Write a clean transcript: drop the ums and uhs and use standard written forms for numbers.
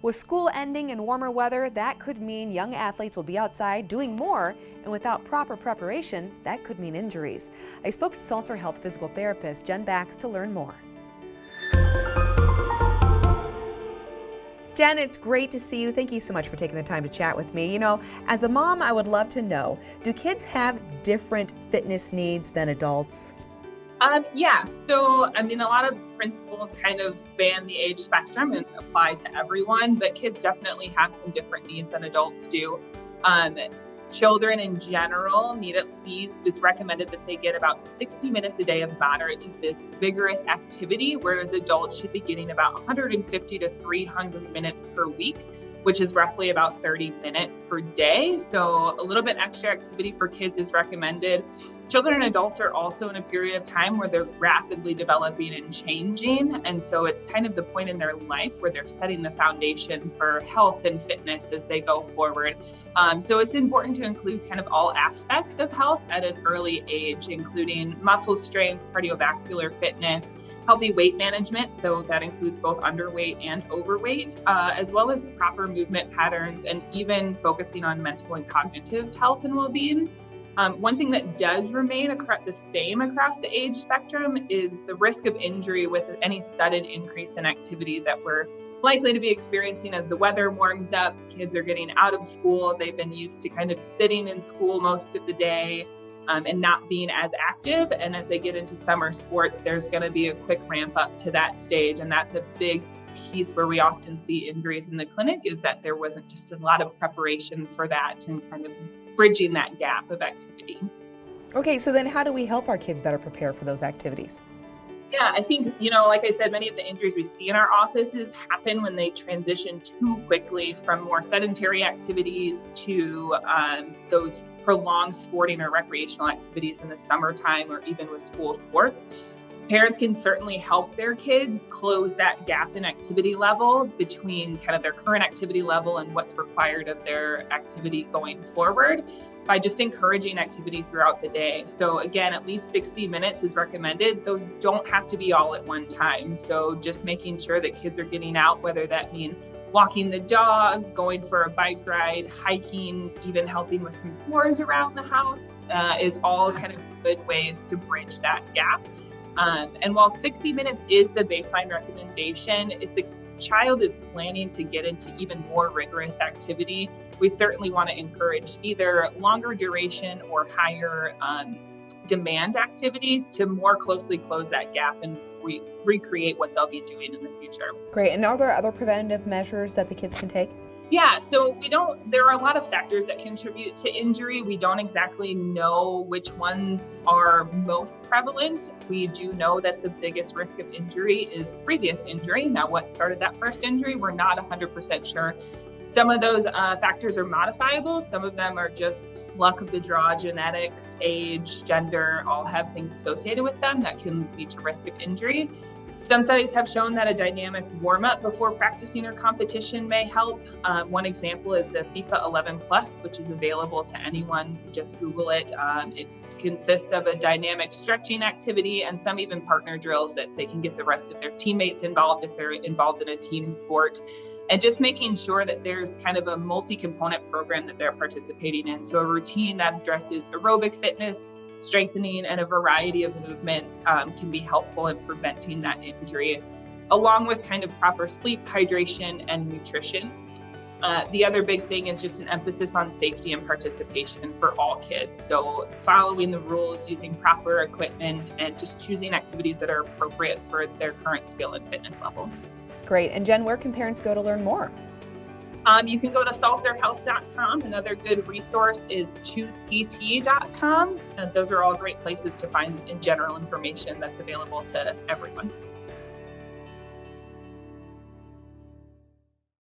With school ending and warmer weather, that could mean young athletes will be outside doing more, and without proper preparation, that could mean injuries. I spoke to Saltzer Health physical therapist Jenn Backs to learn more. Jenn, it's great to see you. Thank you so much for taking the time to chat with me. You know, as a mom, I would love to know, do kids have different fitness needs than adults? Yeah, so I mean, a lot of principles kind of span the age spectrum and apply to everyone, but kids definitely have some different needs than adults do. Children in general need at least, it's recommended that they get about 60 minutes a day of moderate to vigorous activity, whereas adults should be getting about 150 to 300 minutes per week, which is roughly about 30 minutes per day. So a little bit extra activity for kids is recommended. Children and adults are also in a period of time where they're rapidly developing and changing. And so it's kind of the point in their life where they're setting the foundation for health and fitness as they go forward. So it's important to include kind of all aspects of health at an early age, including muscle strength, cardiovascular fitness, healthy weight management. So that includes both underweight and overweight, as well as proper movement patterns, and even focusing on mental and cognitive health and well-being. One thing that does remain the same across the age spectrum is the risk of injury with any sudden increase in activity that we're likely to be experiencing as the weather warms up. Kids are getting out of school. They've been used to kind of sitting in school most of the day and not being as active. And as they get into summer sports, there's going to be a quick ramp up to that stage. And that's a big piece where we often see injuries in the clinic, is that there wasn't just a lot of preparation for that and kind of bridging that gap of activity. Okay, so then how do we help our kids better prepare for those activities? Yeah, I think, like I said, many of the injuries we see in our offices happen when they transition too quickly from more sedentary activities to those prolonged sporting or recreational activities in the summertime, or even with school sports. Parents can certainly help their kids close that gap in activity level between kind of their current activity level and what's required of their activity going forward by just encouraging activity throughout the day. So again, at least 60 minutes is recommended. Those don't have to be all at one time. So just making sure that kids are getting out, whether that means walking the dog, going for a bike ride, hiking, even helping with some chores around the house, is all kind of good ways to bridge that gap. And while 60 minutes is the baseline recommendation, if the child is planning to get into even more rigorous activity, we certainly want to encourage either longer duration or higher demand activity to more closely close that gap and recreate what they'll be doing in the future. Great. And are there other preventative measures that the kids can take? Yeah, so there are a lot of factors that contribute to injury. We don't exactly know which ones are most prevalent. We do know that the biggest risk of injury is previous injury. Now, what started that first injury, we're not 100% sure. Some of those factors are modifiable. Some of them are just luck of the draw, genetics, age, gender, all have things associated with them that can lead to risk of injury. Some studies have shown that a dynamic warm-up before practicing or competition may help. One example is the FIFA 11 Plus, which is available to anyone. Just Google it. It consists of a dynamic stretching activity and some even partner drills that they can get the rest of their teammates involved if they're involved in a team sport. And just making sure that there's kind of a multi-component program that they're participating in. So a routine that addresses aerobic fitness, strengthening, and a variety of movements can be helpful in preventing that injury, along with kind of proper sleep, hydration, and nutrition. The other big thing is just an emphasis on safety and participation for all kids. So following the rules, using proper equipment, and just choosing activities that are appropriate for their current skill and fitness level. Great. And Jenn, where can parents go to learn more? You can go to saltzerhealth.com. Another good resource is choosept.com. Those are all great places to find general information that's available to everyone.